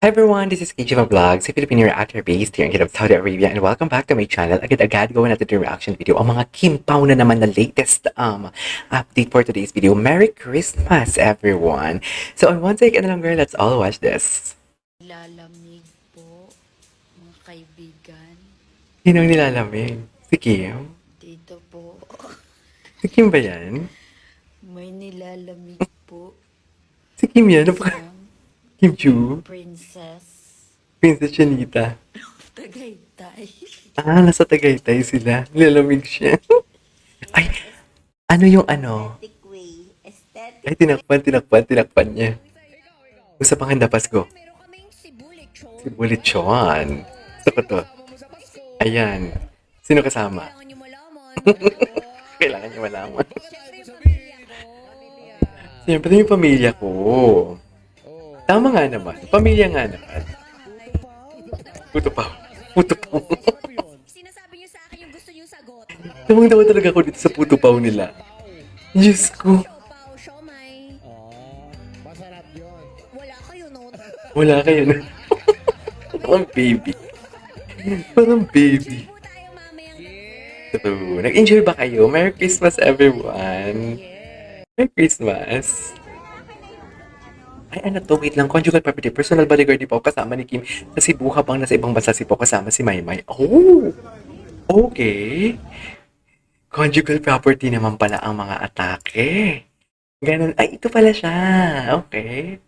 Hi everyone, this is KJ Vlogs, a Filipino reactor based here in Kingdom of Saudi Arabia, and welcome back to my channel. Agad-agad gawin natin yung reaction video. Ang mga Kim Pao na naman na latest update for today's video. Merry Christmas everyone! So on one second na lang girl, let's all watch this. Lalamig po, mga kaibigan. Sinong nilalamig? Si Kim? Dito po, Si Kim ba yan? may nilalamig po. Si Kim yan? Ano ba? Isang Kim Chu? princess. Princess Chanita. Tagaytay. Nasa Tagaytay sila. Nilalamig siya. Ay, ano yung ano? Aesthetic way. Aesthetic. Ay, tinakpan niya. Sa panghanda Pasko. Si Bulitchon. Gusto ko to. Ayan. Sino kasama? Kailangan niyo malaman. Siyempre yung pamilya ko. Tama nga naman. Pamilya nga naman. Puto pa. Sinasabi niyo sa akin yung gusto niyo sagot. Tamang-tawa talaga ako dito sa puto paw nila. Diyos ko. Siopaw, siomay. Masarap yun. Wala kayo noon. Wala kayo na. Parang baby. Parang baby. Po tayo mamayang True. Nag-enjoy ba kayo? Merry Christmas everyone. Merry Christmas. Ay, ano to? Wait lang. Conjugal property. Personal bodyguard ni Pao kasama ni Kim sa Cebu habang nasa ibang bansa si Pao kasama si Maymay. Oh! Okay. Conjugal property naman pala ang mga atake. Ganun. Ay, ito pala siya. Okay.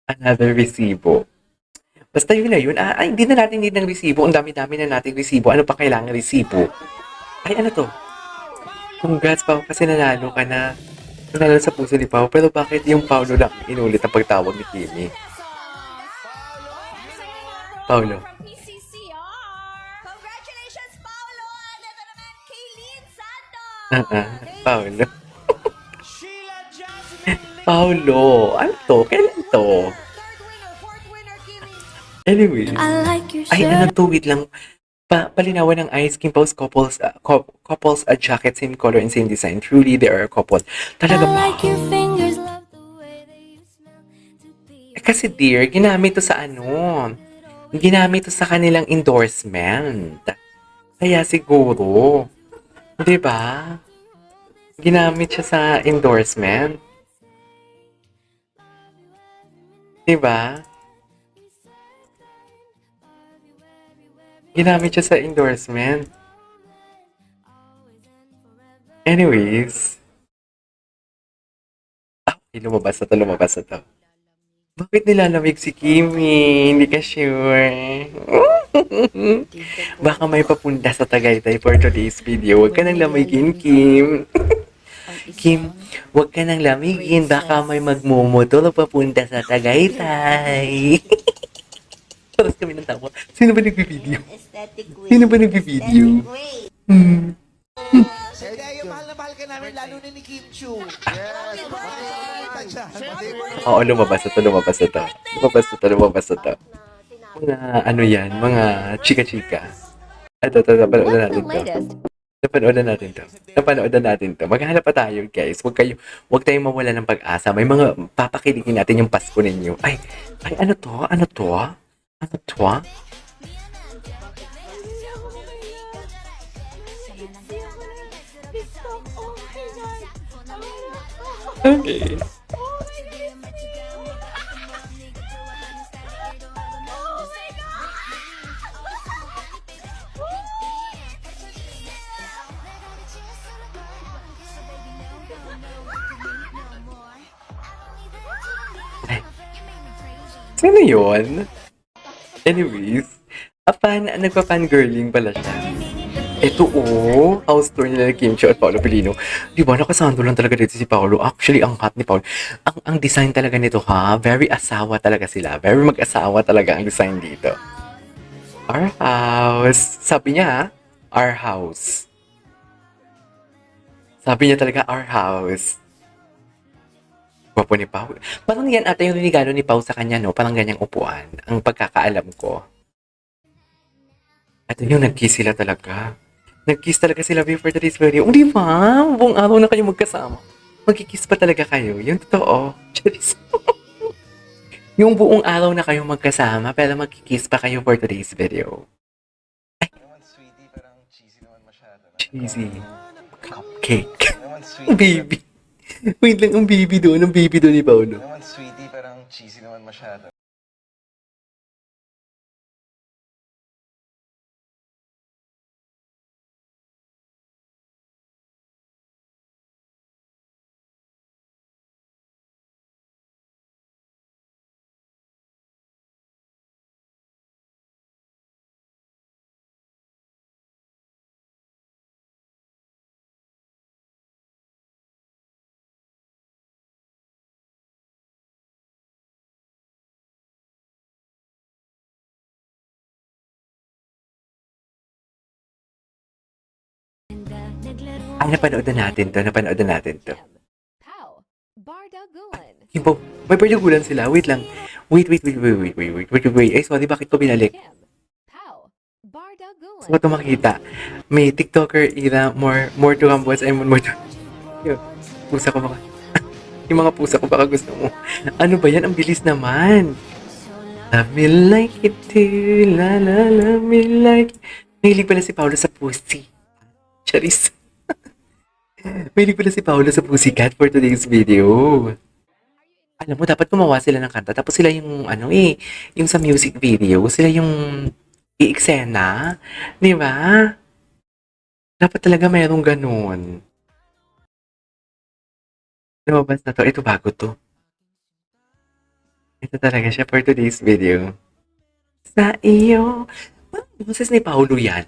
Another resibo. Basta yun na yun. Ay, hindi na natin need ng resibo. Ang dami-dami na natin resibo. Ano pa kailangan resibo? Ay, ano to? Congrats, Pao, kasi nanalo ka na. Nanalo sa puso ni Pao. Pero bakit yung Paolo lang inulit ang pagtawag ni Kimi? Paolo. from PCCR. Congratulations, Paolo! And ito naman, Kaylin Santos! Paolo. Paolo. Ano to? Kailan to? Third winner, fourth winner, Kimi. Anyway. I like your Ay, ano to? Wait lang. Palinawan ng Ice Kim Pao's couples a jacket, same color and same design. Truly, they are a couple. Talaga ba? your fingers, love the way that you smell to be. Kasi dear, ginamit to sa ano? Ginamit to sa kanilang endorsement. Kaya siguro, di ba? Ginamit siya sa endorsement. Di ba? Ginamit siya sa endorsement. Anyways. Lumabas na to. Bakit nilalamig si Kimi? Hindi ka sure. Baka may papunta sa Tagaytay for today's video. Huwag ka nang lamigin, Kim. Kim, huwag ka nang lamigin. Baka may magmumotor papunta sa Tagaytay. Tapos kami ng tawa. Sino ba nagbibideo? Aesthetic way. Sino ba nagbibideo? Way. Kaya mahal na mahal ka namin, lalo na ni Kim Chu. Yes. Oo, lumabas na to. Lumabas na to. Mga ano yan, mga chika-chika. Ito, napanood natin to. Maghanap pa tayo, guys. Huwag tayong mawala ng pag-asa. May mga papakiligin natin yung Pasko ninyo. Ay, ano to? Okay. Ay, sino yun? Anyways, nagpa-fangirling pala siya. Ito house tour nila ni Kim Chiu at Paolo Pilino. Di ba, nakasando lang talaga dito si Paolo. Actually, ang hot ni Paolo. Ang design talaga nito very asawa talaga sila. Very mag-asawa talaga ang design dito. Our house. Sabi niya, our house. Sabi niya talaga, our house. Gwapo ni Pao. Parang yan ata yung regalo ni Pao sa kanya, no? Parang ganyang upuan. Ang pagkakaalam ko. At yung nag-kiss sila talaga. Nag-kiss talaga sila before today's video. Di ba? Buong araw na kayo magkasama. Magkikiss pa talaga kayo. Yung totoo. Charis. Yung buong araw na kayong magkasama, pero magkikiss pa kayo for today's video. Naman sweetie, parang cheesy naman masyado. Cheesy. Cupcake. Naman sweetie. Baby. Wait lang, ang baby doon ni Paolo. Naman sweetie, parang cheesy naman masyado. Ay, napanood na natin to. Pow! Bardagulan. Kimpo, may bardagulan sila. Wait lang. Wait. Ay, sorry, bakit ko binalik? Kim. Pow! Bardagulan. Gusto ko ito makita. May TikToker era, more to Ramboas, ay more to... Yun, pusa ko baka... Yung mga pusa ko baka gusto mo. Ano ba yan? Ang bilis naman. Love me like it too, la la, love me like... Mahilig pala si Paolo sa pussy. Charis. Mahilig pala si Paolo sa Pussycat for today's video. Alam mo, dapat gumawa sila ng kanta. Tapos sila yung, yung sa music video, sila yung i-eksena. Di ba? Dapat talaga mayroong ganun. Lumabas na to. Ito bago to. Ito talaga siya for today's video. Sa iyo. Parang boses ni Paolo yan.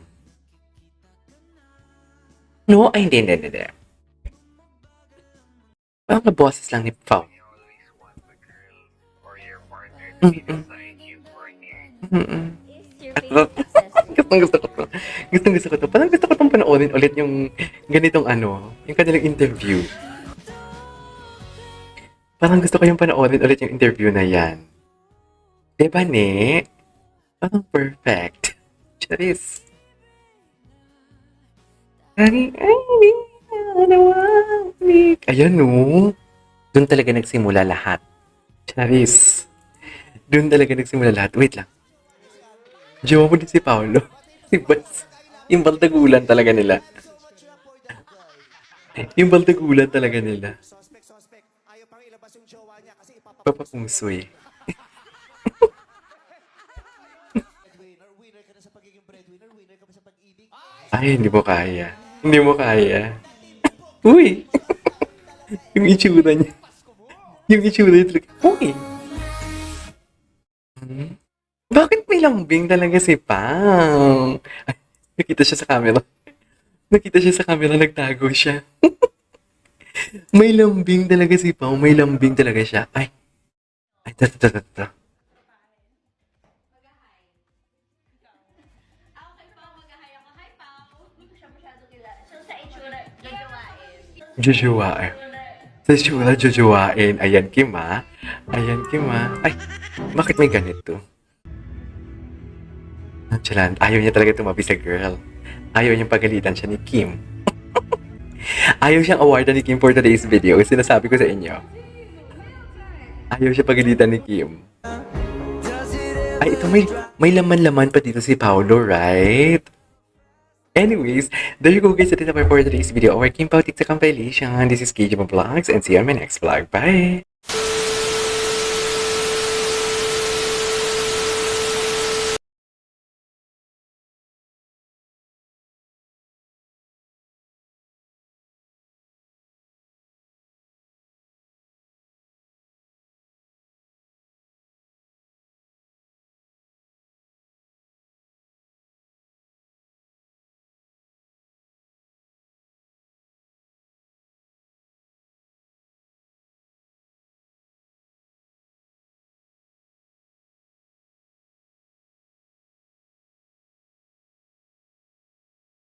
No? Ay, hindi. Parang na boses lang ni Pao. Gusto ko to. Parang gusto ko tong panoorin ulit yung ganitong yung kanilang interview. Parang gusto ko yung panoorin ulit yung interview na yan. Diba, ne? Parang perfect. Charis. Ayan, no? Doon talaga nagsimula lahat. Charis. Doon talaga nagsimula lahat. Wait lang. Jowa mo din si Paolo. Si Bas. Yung baldagulan talaga nila. Yung baldagulan talaga nila. Papapusoy. Ay, hindi mo kaya. Hindi mo kaya. Uy! Yung itsura niya. Yung itsura niya talaga. Uy! Bakit may lambing talaga si Pang? Ay, nakita siya sa camera. Nagtago siya. May lambing talaga si Pang. May lambing talaga siya. Ay, ito. Jojowain. Sa itsura, jojowain. Ayan, Kim, ha? Ay, bakit may ganito? Nonchalant. Ayaw niya talaga tumabi sa girl. Ayaw niyang pagalitan siya ni Kim. Ayaw siyang awardan ni Kim for today's video. Sinasabi ko sa inyo. Ayaw siya pagalitan ni Kim. Ay, ito may laman-laman pa dito si Paolo, right? Anyways, there you go guys. That is our for today's video. Our Kim Pao TikTok compilation. This is KJ Vlogs and see you on my next vlog. Bye!